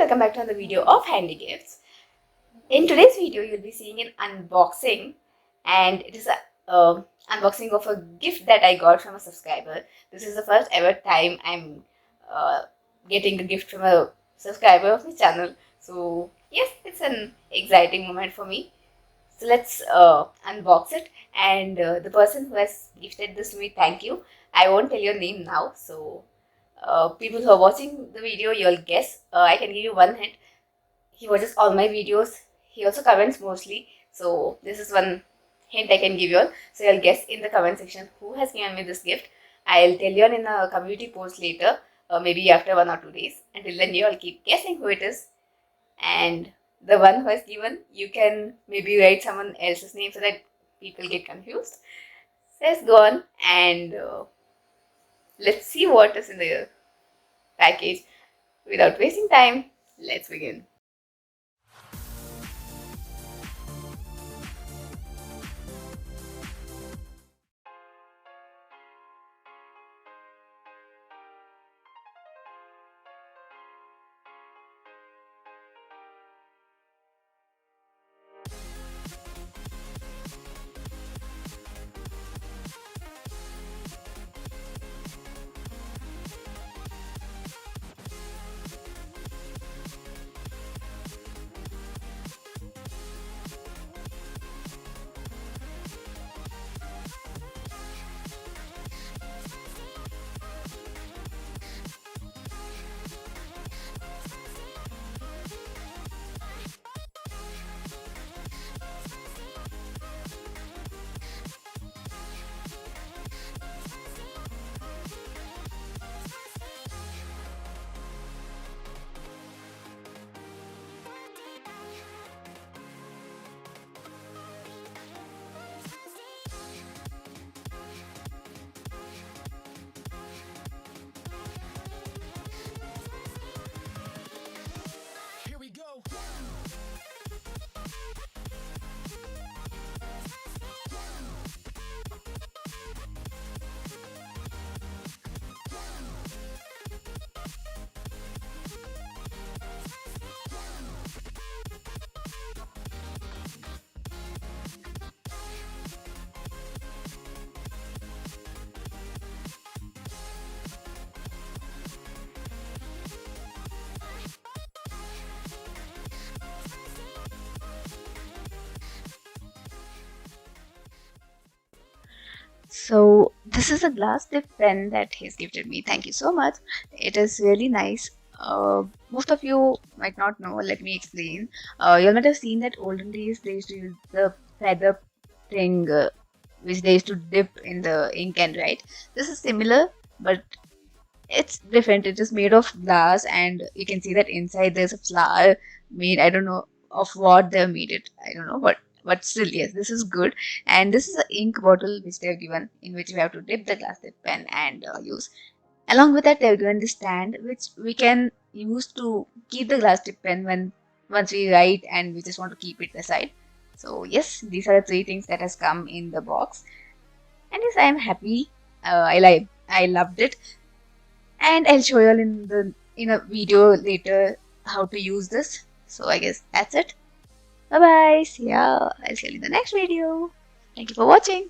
welcome back to another video of Handy Gifts. In today's video, you'll be seeing an unboxing, and it is a unboxing of a gift that I got from a subscriber. This is the first ever time I'm getting a gift from a subscriber of my channel. So yes, it's an exciting moment for me. So let's unbox it. And the person who has gifted this to me, thank you. I won't tell your name now, so people who are watching the video, you'll guess. I can give you one hint. He watches all my videos. He also comments mostly. So this is one hint I can give you all. So you'll guess in the comment section who has given me this gift. I'll tell you all in a community post later, maybe after 1 or 2 days. Until then, you all keep guessing who it is. And the one who has given, you can maybe write someone else's name so that people get confused. So let's go on and let's see what is in the package. Without wasting time, let's begin. So this is a glass tip pen that he's gifted me. Thank you so much. It is really nice. Most of you might not know. Let me explain. You might have seen that olden days they used to use the feather thing, which they used to dip in the ink and write. This is similar, but it's different. It is made of glass, and you can see that inside there's a flower made. I don't know of what they've made it. I don't know, but still, yes, this is good. And this is an ink bottle which they've given, in which we have to dip the glass tip pen and use. Along with that, they've given the stand which we can use to keep the glass tip pen when once we write and we just want to keep it aside. So yes, these are the three things that has come in the box. And yes, I am happy. I loved it. And I'll show you all in a video later how to use this. So I guess that's it. Bye bye. See ya. I'll see you in the next video. Thank you for watching.